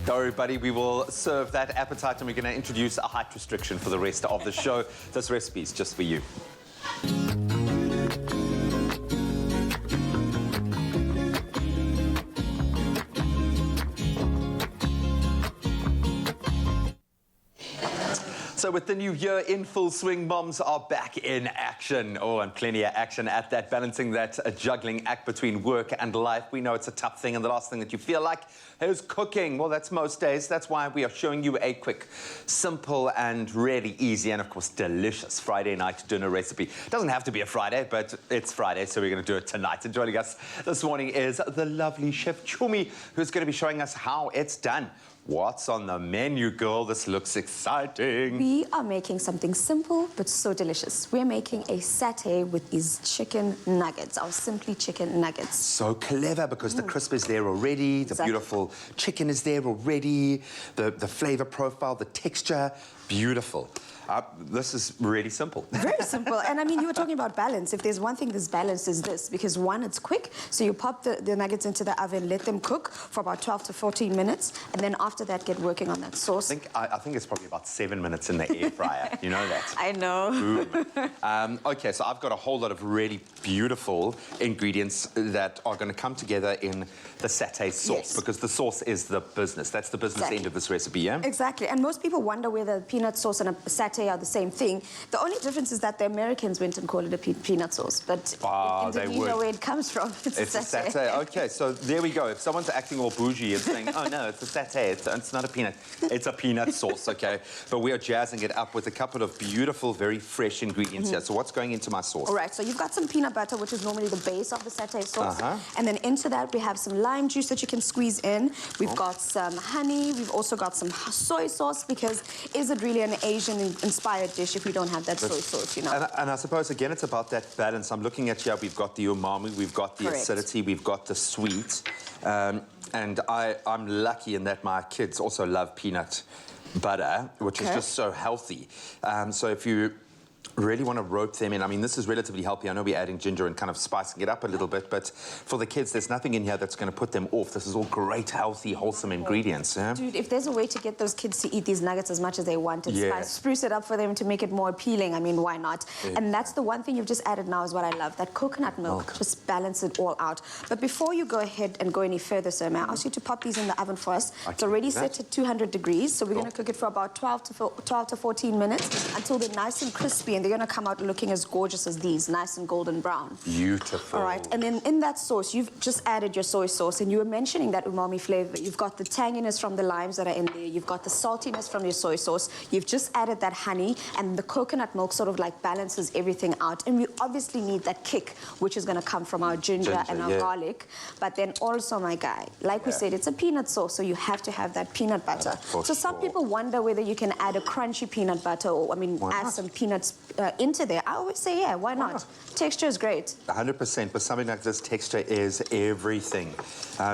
Don't worry, buddy, we will serve that appetite and we're going to introduce a height restriction for the rest of the show. This recipe is just for you. So with the new year in full swing, moms are back in action. Oh, and plenty of action at that, balancing that juggling act between work and life. We know it's a tough thing, and the last thing that you feel like is cooking. Well, that's most days. That's why we are showing you a quick, simple, and really easy, and of course, delicious Friday night dinner recipe. It doesn't have to be a Friday, but it's Friday, so we're going to do it tonight. And joining us this morning is the lovely Chef Chumi, who's going to be showing us how it's done. What's on the menu, girl? This looks exciting. We are making something simple but so delicious. We're making a satay with these chicken nuggets, our simply chicken nuggets. So clever because the crisp is there already, the beautiful chicken is there already, the flavor profile, the texture, beautiful. This is really simple. Very simple. And I mean, you were talking about balance. If there's one thing that's balanced is this, because one, it's quick. So you pop the nuggets into the oven, let them cook for about 12 to 14 minutes. And then after that, get working on that sauce. I think it's probably about 7 minutes in the air fryer. You know that? I know. Okay, so I've got a whole lot of really beautiful ingredients that are going to come together in the satay sauce, because the sauce is the business. That's the business end of this recipe, yeah? Exactly. And most people wonder whether peanut sauce and a satay are the same thing. The only difference is that the Americans went and called it a peanut sauce, but in Indonesia, where it comes from, it's a satay. Okay, so there we go. If someone's acting all bougie and saying, oh no, it's a satay, it's not a peanut, it's a peanut sauce, okay? But we are jazzing it up with a couple of beautiful, very fresh ingredients here. So what's going into my sauce? All right, so you've got some peanut butter, which is normally the base of the satay sauce. And then into that, we have some lime juice that you can squeeze in. We've got some honey. We've also got some soy sauce, because is it really an Asian-inspired dish if we don't have that soy sauce, you know? And I suppose, again, it's about that balance. I'm looking at here, we've got the umami, we've got the acidity, we've got the sweet. And I'm lucky in that my kids also love peanut butter, which is just so healthy. So if you really want to rope them in. I mean, this is relatively healthy. I know we're adding ginger and kind of spicing it up a little bit, but for the kids, there's nothing in here that's going to put them off. This is all great, healthy, wholesome ingredients. Yeah? Dude, if there's a way to get those kids to eat these nuggets as much as they want, and spruce it up for them to make it more appealing, I mean, why not? And that's the one thing you've just added now is what I love, that coconut milk. Just balance it all out. But before you go ahead and go any further, sir, may I ask you to pop these in the oven for us? It's already set at 200 degrees, so we're going to cook it for about 12 to 14 minutes until they're nice and crispy, and they're going to come out looking as gorgeous as these, nice and golden brown. Beautiful. All right, and then in that sauce, you've just added your soy sauce, and you were mentioning that umami flavor. You've got the tanginess from the limes that are in there. You've got the saltiness from your soy sauce. You've just added that honey, and the coconut milk sort of like balances everything out. And we obviously need that kick, which is going to come from our ginger and our garlic. But then also, my guy, like we said, it's a peanut sauce, so you have to have that peanut butter. So some people wonder whether you can add a crunchy peanut butter, or, I mean, add some peanuts into there. I always say, yeah, why not? Texture is great. 100%, but something like this, texture is everything.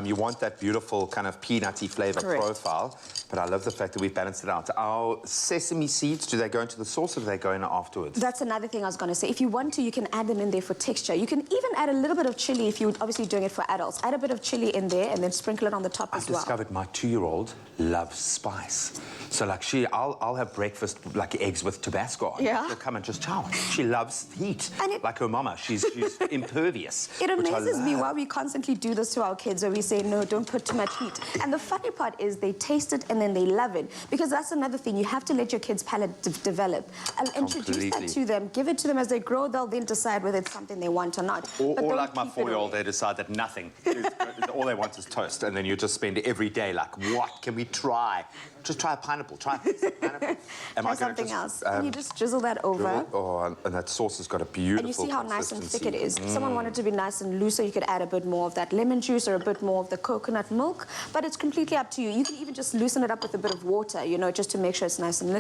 You want that beautiful kind of peanutty flavor profile, but I love the fact that we've balanced it out. Our sesame seeds, do they go into the sauce, or do they go in afterwards? That's another thing I was going to say. If you want to, you can add them in there for texture. You can even add a little bit of chili if you're obviously doing it for adults. Add a bit of chili in there and then sprinkle it on the top as well. I've discovered my 2-year-old loves spice. So like I'll have breakfast like eggs with Tabasco on. She'll come and just chow. She loves heat. Like her mama, she's impervious. It amazes me why we constantly do this to our kids, where we say, no, don't put too much heat. And the funny part is they taste it and then they love it. Because that's another thing. You have to let your kids' palate develop. And introduce that to them. Give it to them as they grow. They'll then decide whether it's something they want or not. Or like my 4-year-old, they decide that nothing. All they want is toast. And then you just spend every day like, what can we try? Just try a pineapple. Try a piece of pineapple. Try something else. And you just drizzle that over. Oh, and that sauce has got a beautiful And you see how nice and thick it is. If someone wanted to be nice and loose, so you could add a bit more of that lemon juice or a bit more of the coconut milk. But it's completely up to you. You can even just loosen it up with a bit of water, you know, just to make sure it's nice and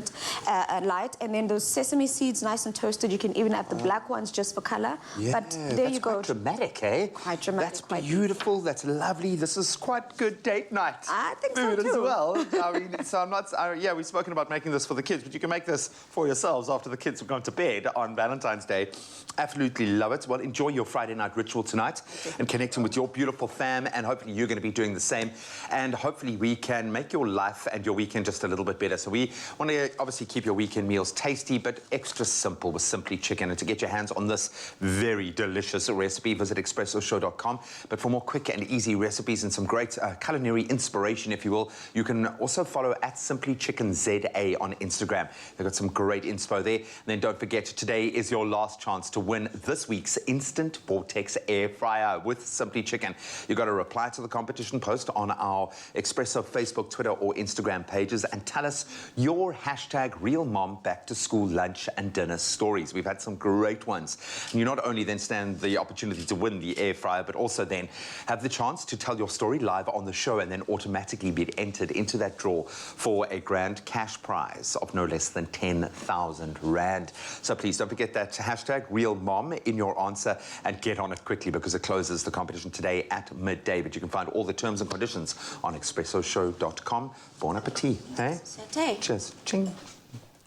light. And then those sesame seeds, nice and toasted. You can even add the black ones just for color. But there you go. Quite dramatic, eh? Quite dramatic. That's beautiful. That's lovely. This is quite good date night. I think so food too. as well. I mean, so I'm not. yeah, we've spoken about making this for the kids, but you can make this for yourselves after the kids have gone to bed on Valentine's Day. Absolutely love it. Well, enjoy your Friday night ritual tonight and connecting with your beautiful fam, and hopefully you're going to be doing the same. And hopefully we can make your life and your weekend just a little bit better. So we want to obviously keep your weekend meals tasty, but extra simple with Simply Chicken. And to get your hands on this very delicious recipe, visit expressoshow.com. But for more quick and easy recipes and some great culinary inspiration, if you will, you can also follow at Simply Chicken ZA on Instagram. They've got some great inspo there. And then don't forget, today is your last chance to win this week's Instant Vortex Air Fryer with Simply Chicken. You've got to reply to the competition post on our Expresso Facebook, Twitter or Instagram pages and tell us your hashtag Real Mom Back to School lunch and dinner stories. We've had some great ones. And you not only then stand the opportunity to win the air fryer, but also then have the chance to tell your story live on the show and then automatically be entered into that draw for a grand cash prize of no less than 10,000 Rand. So please don't forget that hashtag Real Mom in your answer and get on it quickly because it closes the competition today at midday. But you can find all the terms and conditions on expressoshow.com. Bon appetit. Hey? Satay. Cheers. Ching.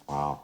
Wow.